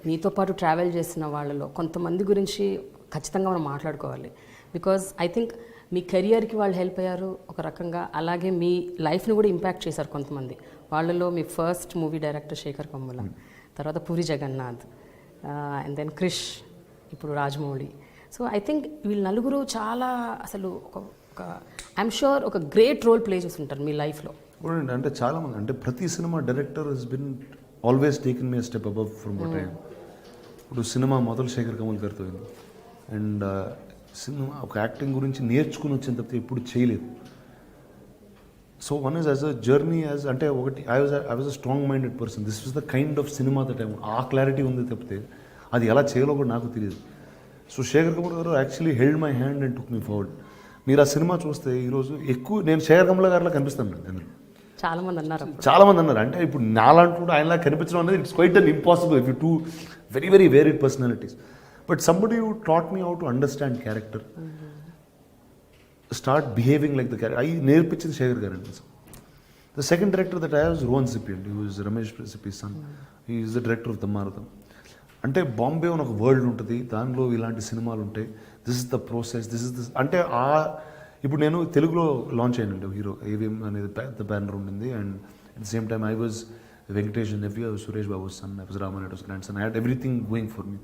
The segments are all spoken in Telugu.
మీతో పాటు ట్రావెల్ చేసిన వాళ్ళలో కొంతమంది గురించి ఖచ్చితంగా మనం మాట్లాడుకోవాలి. బికాజ్ ఐ థింక్ మీ కెరియర్కి వాళ్ళు హెల్ప్ అయ్యారు ఒక రకంగా, అలాగే మీ లైఫ్ని కూడా ఇంపాక్ట్ చేశారు కొంతమంది. వాళ్ళలో మీ first movie director Sekhar Kammula, తర్వాత పూరి జగన్నాథ్, అండ్ దెన్ క్రిష్, ఇప్పుడు రాజమౌళి. సో ఐ థింక్ వీళ్ళు నలుగురు చాలా అసలు ఒక ఐఎమ్ షూర్ ఒక గ్రేట్ రోల్ ప్లే చేసి ఉంటారు మీ లైఫ్లో. అంటే చాలామంది, అంటే ప్రతి cinema director he's been always taken me step above from what I am. ఇప్పుడు సినిమా మొదలు శేఖర్ కమల్ గారితో అయింది. అండ్ సినిమా ఒక యాక్టింగ్ గురించి నేర్చుకుని వచ్చిన తప్పితే ఎప్పుడు చేయలేదు. So one is as a journey as, అంటే ఒకటి I was a strong minded person. This was the kind of cinema that I, ఆ క్లారిటీ ఉంది తప్పితే అది ఎలా చేయాలో కూడా నాకు తెలియదు. సో శేఖర్ కమల్ గారు actually held my hand and took me forward. మీరు ఆ సినిమా చూస్తే ఈరోజు ఎక్కువ నేను శేఖర్ కమల్ గారిలా కనిపిస్తాను అందులో. చాలామంది అన్నారు అంటే ఇప్పుడు నాలంటూ ఆయనలా కనిపించడం అనేది it's quite an impossible if you two very very varied personalities. But somebody you taught me how to understand character, start behaving like the character. అవి నేర్పించింది శేఖర్ గారు అండి. The second director that I was Rohan Sippy అండి. He was Ramesh Sippy son. He is the director of దమ్మారథం. అంటే బాంబే అని ఒక వరల్డ్ ఉంటుంది, దానిలో ఇలాంటి సినిమాలు ఉంటాయి. This is the process, this is this. అంటే ఇప్పుడు నేను తెలుగులో లాంచ్ అయినండి హీరో ఏవిఎం అనేది పెద్ద బ్యానర్ ఉండింది. And at the same time I was Venkatesh nephew, I was Suresh Babu son, I was Ramanaidu's grandson. I had everything going for me.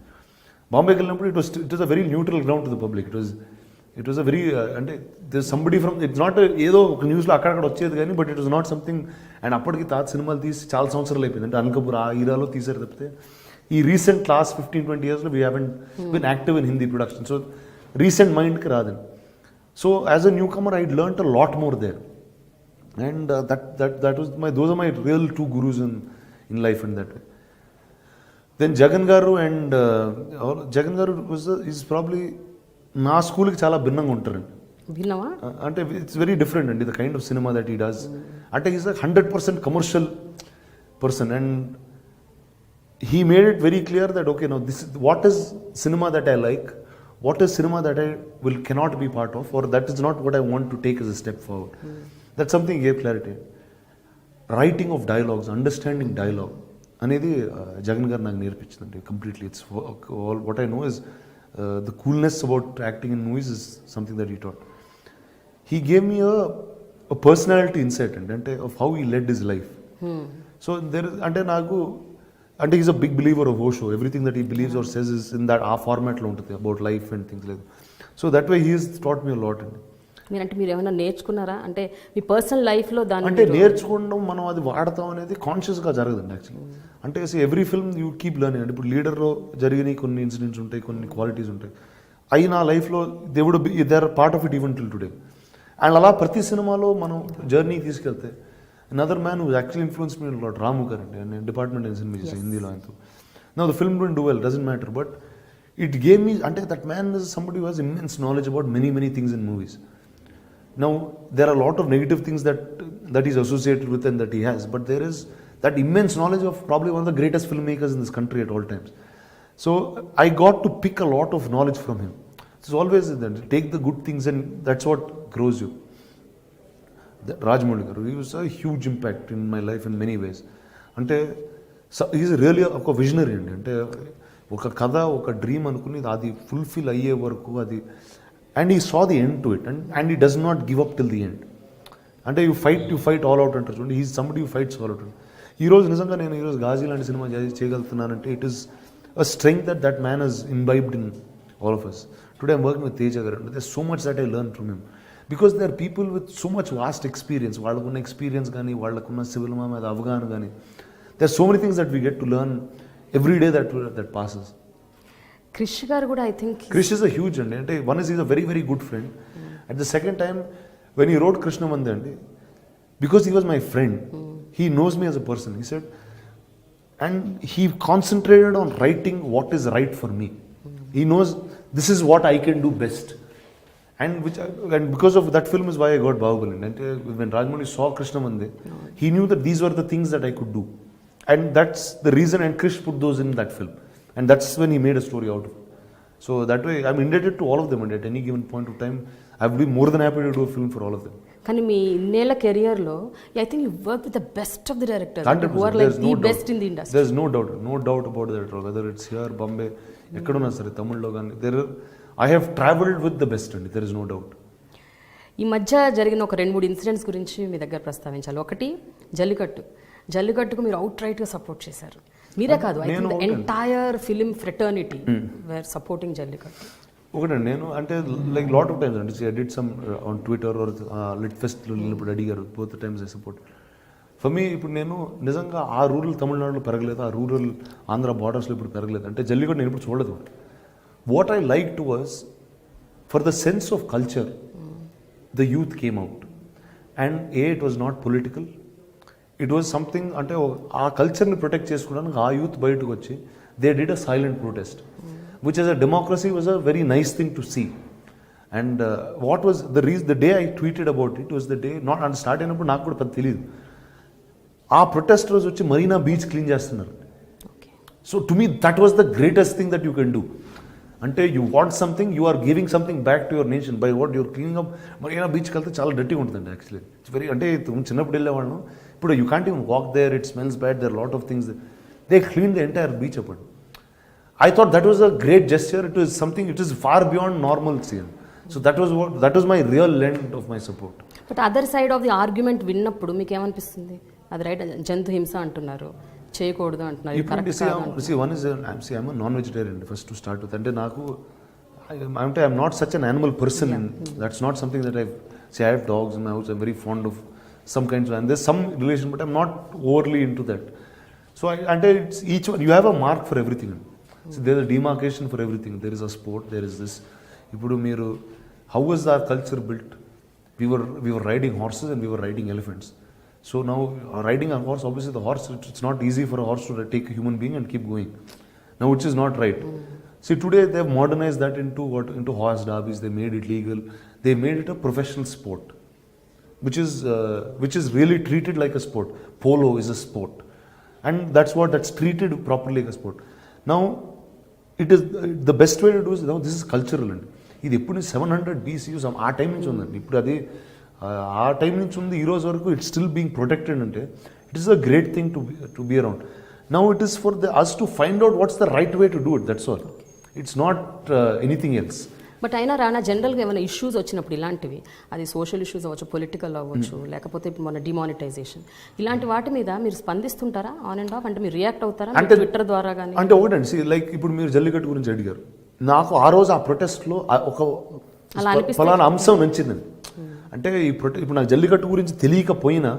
బాంబేకి వెళ్ళినప్పుడు it was a very neutral ground to the public. It was a very, అంటే this somebody from, it's not ఏదో ఒక న్యూస్లో అక్కడక్కడ వచ్చేది కానీ, but it was not something. And అప్పటికి తాత సినిమాలు తీసి చాలా సంవత్సరాలు అయిపోయింది. అంటే అనకపూర్ ఆ హీరాలో తీసారు తప్పితే ఈ రీసెంట్ లాస్ట్ 15-20 yearsలో we haven't been active in Hindi production. So recent మైండ్కి రాదండి. So as a newcomer I learned a lot more there. And that was those are my real two gurus in life and that way. Then Jagan garu and Jagan గారు ఈజ్ ప్రాబ్లీ నా స్కూల్కి చాలా భిన్నంగా ఉంటారండి. అంటే ఇట్స్ వెరీ డిఫరెంట్ అండి the kind of cinema that he does. అంటే is 100% commercial person. And he made it very clear that okay, now this is what is cinema that I like, what is cinema that I cannot be part of, or that is not what I want to take as a step forward. That's something he gave clarity. Writing of dialogues, understanding dialogue అనేది జగన్ గారు నాకు నేర్పించిందండి completely. It's all what I know is the coolness about acting in movies is something that he taught. He gave me a personality insight అండి, అంటే of how he led his life. So there అంటే నాకు అంటే is a big believer of Osho. Everything that he believes or says is in that ఆ ఫార్మాట్లో ఉంటుంది about life and things like. So that way he is taught me lot అండి. మీరు ఏమైనా నేర్చుకున్నారా అంటే మీ పర్సనల్ లైఫ్లో దాన్ని? అంటే నేర్చుకోవడం మనం అది వాడతాం అనేది కాన్షియస్గా జరగదండి యాక్చువల్లీ. అంటే every film you keep learning. అంటే ఇప్పుడు లీడర్లో జరిగిన కొన్ని ఇన్సిడెంట్స్ ఉంటాయి, కొన్ని క్వాలిటీస్ ఉంటాయి, అవి నా లైఫ్లో they would be they are part of it even till today. And అలా ప్రతి సినిమాలో మనం జర్నీ తీసుకెళ్తే another man who actually influenced me a lot, Ramu Karante, and department in cinema Hindi lo antu. Now the film didn't do well, doesn't matter, but it gave me, ante that man is somebody who has immense knowledge about many things in movies. Now there are a lot of negative things that he's associated with and that he has, but there is that immense knowledge of probably one of the greatest filmmakers in this country at all times. So I got to pick a lot of knowledge from him. It's always that take the good things and that's what grows you. Rajamouli గారు, he was a huge impact in my life in many ways. అంటే ఈజ్ రియల్లీ ఒక విజనరీ అండి. అంటే ఒక కథ, ఒక డ్రీమ్ అనుకుని అది ఫుల్ఫిల్ అయ్యే వరకు అది, and he saw the end to it and he does not give up till the end. అంటే యూ ఫైట్ ఆల్ అవుట్ అంటారు చూడండి, is somebody you fights all out. ఈరోజు నిజంగా నేను ఈరోజు గాజీ లాంటి సినిమా చేయగలుగుతున్నానంటే it is a strength that man has imbibed in all of us. Today I'm working with Teja garu. There so much that I learn from him. Because they are people with so much vast experience. వాళ్ళకున్న ఎక్స్పీరియన్స్ కానీ, వాళ్ళకున్న సినిమా మీద అవగాహన కానీ, they are so many things that we get to learn every day that passes. Krish garu కూడా I think Krish is a huge అండి. అంటే one is a very good friend. At the second time when he rode కృష్ణమంది అండి, because he was my friend, he knows me as a person, he said, and he concentrated on writing what is right for me. He knows this is what I can do best. And because of that film is why I got Bahubali. And when Rajamouli saw Krishnamandi, he knew that these were the things that I could do. And that's the reason, and Krish put those in that film. And that's when he made a story out of it. So that way, I'm indebted to all of them. And at any given point of time, I would be more than happy to do a film for all of them. కానీ మీ ఇన్నేళ్ల కెరియర్లో I think you work with the best of the directors who are like the best in the industry. There is no doubt about that. Whether it's here Bombay ఎక్కడున్నా సరే, తమిళ్లో కానీ I have travelled with the best అండి. There is no doubt. ఈ మధ్య జరిగిన ఒక 2-3 ఇన్సిడెంట్స్ గురించి మీ దగ్గర ప్రస్తావించాలి. ఒకటి జల్లికట్టుకు మీరు అవుట్ రైట్గా సపోర్ట్ చేశారు. మీరే కాదు, I think the entire film fraternity were supporting Jallikattu. ఒకటండి, నేను అంటే లైక్ లాట్ ఆఫ్ టైమ్స్ అంటే I did some on Twitter or lit ఫెస్ట్లో ఇప్పుడు అడిగారు, both times I support. For me ఇప్పుడు నేను నిజంగా ఆ రూరల్ తమిళనాడులో పెరగలేదు, ఆ రూరల్ ఆంధ్ర బార్డర్స్లో ఇప్పుడు పెరగలేదు అంటే జల్లికట్టు నేను ఇప్పుడు చూడలేదు. What I like to was for the sense of culture the youth came out and it was not political, it was something అంటే ఆ కల్చర్ని ప్రొటెక్ట్ చేసుకోవడానికి ఆ యూత్ బయటకు వచ్చి they did a silent protest which as a democracy was a very nice thing to see. And what was the reason, the day I tweeted about it was the day, not and start అయినప్పుడు నాకు కూడా పెద్ద తెలియదు, ఆ ప్రొటెస్టర్స్ వచ్చి మరీనా బీచ్ క్లీన్ చేస్తున్నారు. So to me that was the greatest thing that you can do. అంటే you want something, you are giving something back to your nation by what you're cleaning up. Marina బీచ్కి వెళ్తే చాలా డర్టీగా ఉంటుందండి యాక్చువల్లీ. ఇట్స్ వెరీ అంటే చిన్నప్పుడు వెళ్ళేవాళ్ళం, ఇప్పుడు you can't even walk there, it smells bad, there lot of things. They clean the entire beach అప్పుడు. I thought that was a great gesture. It was something, it is far beyond normalcy. So that was my real lend of my support. But other side of the argument విన్నప్పుడు మీకు ఏమనిపిస్తుంది? అది రైట్, జంతు హింస అంటున్నారు, చేయకూడదు అంటున్నారు, కరెక్ట్ కాదు అంటున్నారు. See, one is I'm a non-vegetarian first to start with. అంటే నాకు I'm not such an animal person. That's not something that I have dogs in my house. I'm very fond of some kinds of, and there's some relation, but I'm not overly into that. So అంటే it's each one, you have a mark for everything. So there is a demarcation for everything. There is a sport, there is this. Ipudu meeru, how was our culture built? We were riding horses and we were riding elephants. So now riding a horse, obviously the horse, it's not easy for a horse to take a human being and keep going. Now which is not right. See, today they have modernized that into horse derbies. They made it legal. They made it a professional sport, which is really treated like a sport. Polo is a sport, and that's treated properly like a sport. Now it is the best way to do is, now this is cultural అండి. ఇది ఎప్పుడు 700 BC ఆ టైం నుంచి ఉందండి. ఇప్పుడు అది ఆ టైం నుంచి ఉంది, ఈ రోజు వరకు ఇట్స్ స్టిల్ బీయింగ్ ప్రొటెక్టెడ్. అంటే it is a great thing to be around. Now it is for us to find out what's the right way to do it, that's all. It's not anything else. But అయినా రానా, జనరల్గా ఏమైనా ఇష్యూస్ వచ్చినప్పుడు ఇలాంటివి, అది సోషల్ ఇష్యూస్ అవ్వచ్చు, పొలిటికల్ అవ్వచ్చు, లేకపోతే ఇప్పుడు మన డిమానిటైజేషన్, ఇలాంటి వాటి మీద మీరు స్పందిస్తుంటారా ఆన్ అండ్ ఆఫ్? అంటే మీరు రియాక్ట్ అవుతారా ట్విట్టర్ ద్వారా కానీ? అంటే ఒకటండి, లైక్ ఇప్పుడు మీరు జల్లికట్టు గురించి అడిగారు, నాకు ఆ రోజు ఆ ప్రొటెస్ట్లో ఒక ఫలానా అంశం నచ్చిందండి. అంటే ఇప్పుడు నాకు జల్లికట్టు గురించి తెలియకపోయినా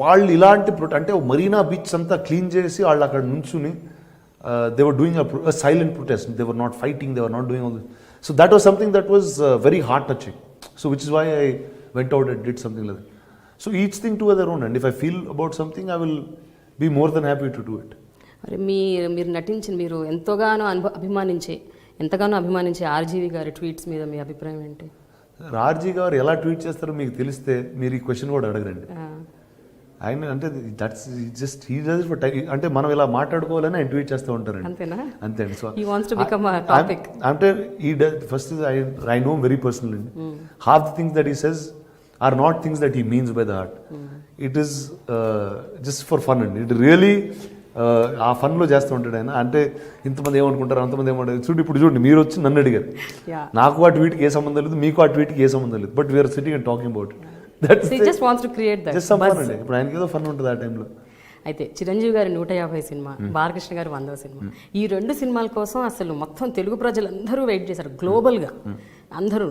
వాళ్ళు ఇలాంటి అంటే మరీనా బీచ్ అంతా క్లీన్ చేసి వాళ్ళు అక్కడ నుంచుని they were doing a silent protest. They were not fighting, they were not doing all this. So that was something that was very heart touching. So which is why I went out and did something like that. So each thing to their own, and if I feel about something, I will be more than happy to do it. మరి మీరు నటించిన, మీరు ఎంతగానో అభిమానించే ఆర్జీవి గారి ట్వీట్స్ మీద మీ అభిప్రాయం ఏంటి? ఆర్జీ గారు ఎలా ట్వీట్ చేస్తారో మీకు తెలిస్తే మీరు ఈ క్వశ్చన్ కూడా అడగరండి. ఆయన అంటే that's just he does for అంటే మనం ఇలా మాట్లాడుకోవాలని ఆయన ట్వీట్ చేస్తూ ఉంటారండి. అంతే అండి. సో అంటే ఈ first I know very personal అండి. Half the things that he says are not things that he means by the heart. It is just for fun అండి. ఇట్ రియలీ ఆ ఫన్లో చేస్తూ ఉంటాడు ఆయన. అంటే ఇంతమంది ఏమనుకుంటారు, అంతమంది ఏమంటారు. ఇప్పుడు చూడండి, మీరు వచ్చి నన్ను అడిగారు, నాకు ఆ ట్వీట్కి ఏ సంబంధం లేదు, మీకు ఆ ట్వీట్కి ఏ సంబంధం లేదు, but we're sitting and talking about it. ఇప్పుడు ఆయనకి ఏదో ఫన్ ఉంటుంది ఆ టైంలో. అయితే చిరంజీవి గారి 150 సినిమా, బాలకృష్ణ గారి 100వ సినిమా, ఈ 2 సినిమాల కోసం అసలు మొత్తం తెలుగు ప్రజలందరూ వెయిట్ చేశారు గ్లోబల్గా అందరూ.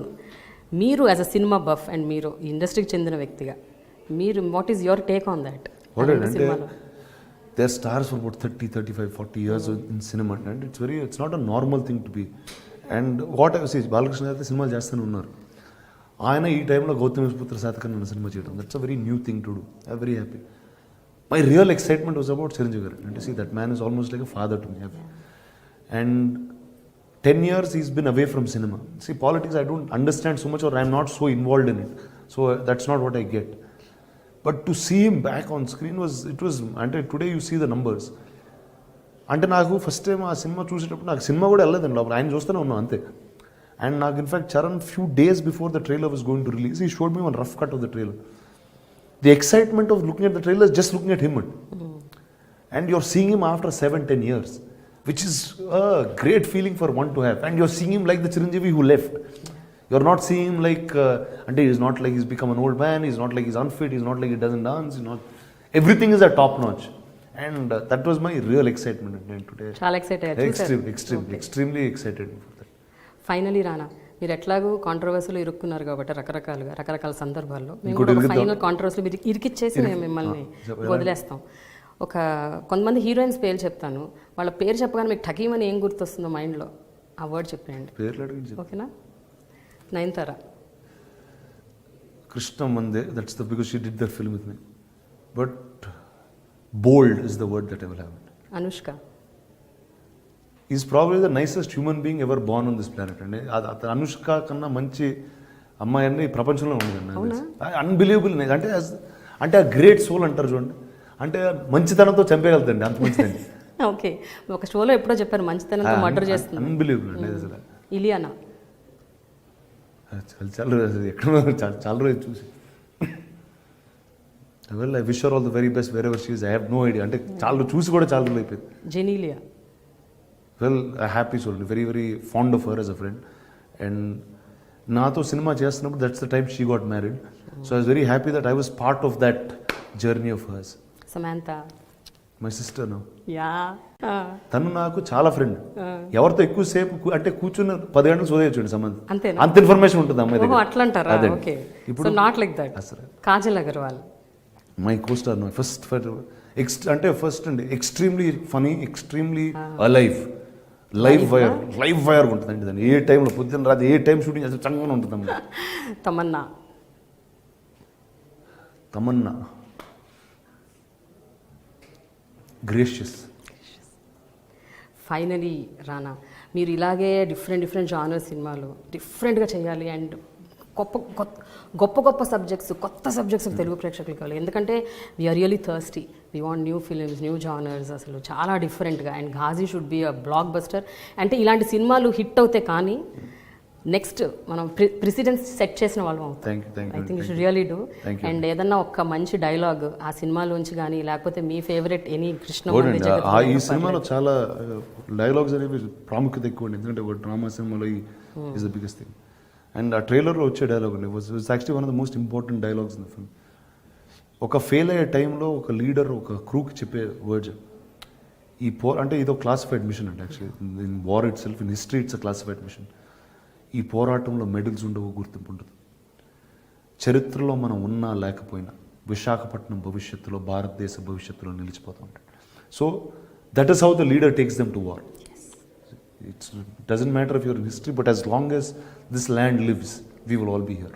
మీరు as a cinema buff and మీరు ఇండస్ట్రీకి చెందిన వ్యక్తిగా, మీరు what is your take on that? They are stars for about 30, 35, 40 years in cinema, and it's not a normal thing to be. And what I say, Balakrishna గారు సినిమాలు చేస్తూనే ఉన్నారు. ఆయన ఈ టైంలో గౌతమ్ పుత్ర శాతకర్ణి అన్న సినిమా చేయడం, that's a very new thing to do. I very happy. My real excitement was about Chiranjeevi garu. అంటే see that man is almost like a father to me. And 10 years he's been away from cinema. See, politics I don't understand so much, or I'm not so involved in it. So that's not what I get. But to see him back on screen was అంటే today you see the numbers. అంటే నాకు ఫస్ట్ టైం ఆ సినిమా చూసేటప్పుడు నాకు సినిమా కూడా వెళ్ళలేదండి లోపల, ఆయన చూస్తూనే ఉన్నాం అంతే. And నాకు in fact Charan few days before the trailer was going to release, he showed me one rough cut of the trailer. The excitement of looking at the trailer is just looking at him. And you're seeing him after 7-10 years, which is a great feeling for one to have. And you're seeing him like the Chiranjeevi who left. You're not seeing him like, and he's not like he's become an old man, he's not like he's unfit, he's not like he doesn't dance, he's not. Everything is at top notch. And that was my real excitement today. చాలా ఎక్సైట్ అయ్యారు. Extremely excited for that. Finally రానా, మీరు ఎట్లాగూ కాంట్రవర్సీలో ఇరుక్కున్నారు కాబట్టి రకరకాల సందర్భాల్లో మేము కూడా ఒక ఫైనల్ కాంట్రవర్సీలో మీరు ఇరికిచ్చేసి మేము మిమ్మల్ని వదిలేస్తాం. కొంతమంది హీరోయిన్స్ పేరు చెప్తాను, వాళ్ళ పేరు చెప్పగానే మీకు ఠకీమని ఏం గుర్తొస్తుందో మైండ్లో ఆ వర్డ్ చెప్పండి. ఓకేనా? Nayanthara. Krishna Mande, that's because she did that film with me. But bold is the word that I will have. Anushka. He's probably the nicest human being ever born on this planet. And Anushka కన్నా మంచి అమ్మాయి అన్ని ప్రపంచంలో ఉండదు. అన్బిలీవబుల్. అంటే ఆ గ్రేట్ సోల్ అంటారు చూడండి, అంటే మంచితనంతో చంపేయగలుగుతండి, అంత మంచిదండి. ఓకే, ఒక షోలో ఎప్పుడో చెప్పారు మంచితనంతో మర్డర్ చేస్తుంది. అన్బిలీవబుల్ అండి అసలు. ఇలియానా. చాలా రోజు చూసి well I wish her all the very best wherever she is. I have no idea, అంటే చాలా చూసి కూడా చాలా రోజులు అయిపోయింది. Genelia. Well I happy soul, very very fond of her as a friend. And నాతో సినిమా చేస్తున్నప్పుడు that's the time she got married. So I was very happy that I was part of that journey of hers. Samantha. My sister no. Yeah. తను నాకు చాలా ఫ్రెండ్. ఎవరితో ఎక్కువసేపు అంటే కూర్చున్న 10 గంటలు సోదేయచ్చు సంబంధం, అంత ఇన్ఫర్మేషన్ ఉంటుంది అమ్మాయి దగ్గర. అట్లా అంటారా? ఓకే, ఇప్పుడు not like that. Kajal Aggarwal. My costar, my first అంటే ఫస్ట్ అండి, extremely funny, extremely alive, live wire ఉంటుందండి దాన్ని. ఏ టైంలో పొద్దున్న రాత్రి ఏ టైం షూటింగ్ చేస్తే చంగా ఉంటుంది అమ్మ. తమన్నా గ్రేషియస్. ఫైనలీ రానా, మీరు ఇలాగే డిఫరెంట్ జానర్ సినిమాలు డిఫరెంట్గా చేయాలి అండ్ గొప్ప సబ్జెక్ట్స్, కొత్త సబ్జెక్ట్స్ తెలుగు ప్రేక్షకులు కావాలి. ఎందుకంటే we are really thirsty, we want new films, new genres, అసలు చాలా డిఫరెంట్గా. And Ghazi should be a blockbuster. అంటే ఇలాంటి సినిమాలు హిట్ అవుతాయి, కానీ నెక్స్ట్ మనం ప్రెసిడెన్స్ సెట్ చేసిన వాళ్ళం అవుతాం. I think you should really do. And ఏదన్నా ఒక మంచి డైలాగ్ ఆ సినిమాలోంచి కానీ, లేకపోతే మీ ఫేవరెట్ ఎనీ కృష్ణ. ఈ సినిమాలో చాలా డైలాగ్స్ అనేవి ప్రాముఖ్యత ఎక్కువ ఉంది, ఎందుకంటే ఒక డ్రామా సినిమాలో is the biggest thing. And ఆ ట్రైలర్లో వచ్చే డైలాగ్ అండి was actually one of the most important dialogues in the film. ఒక ఫెయిల్ అయ్యే టైంలో ఒక లీడర్ ఒక క్రూకి చెప్పే వర్డ్స్, ఈ అంటే ఇదో క్లాసిఫైడ్ మిషన్ అంటే actually in war itself, in history it's a classified mission. ఈ పోరాటంలో మెడల్స్ ఉండవు, గుర్తింపు ఉండదు. చరిత్రలో మనం ఉన్నా లేకపోయినా విశాఖపట్నం భవిష్యత్తులో, భారతదేశ భవిష్యత్తులో నిలిచిపోతూ ఉంటాడు. So that is how the leader takes them to war. It doesn't matter if you're in history, but as long as this land lives, we will all be here.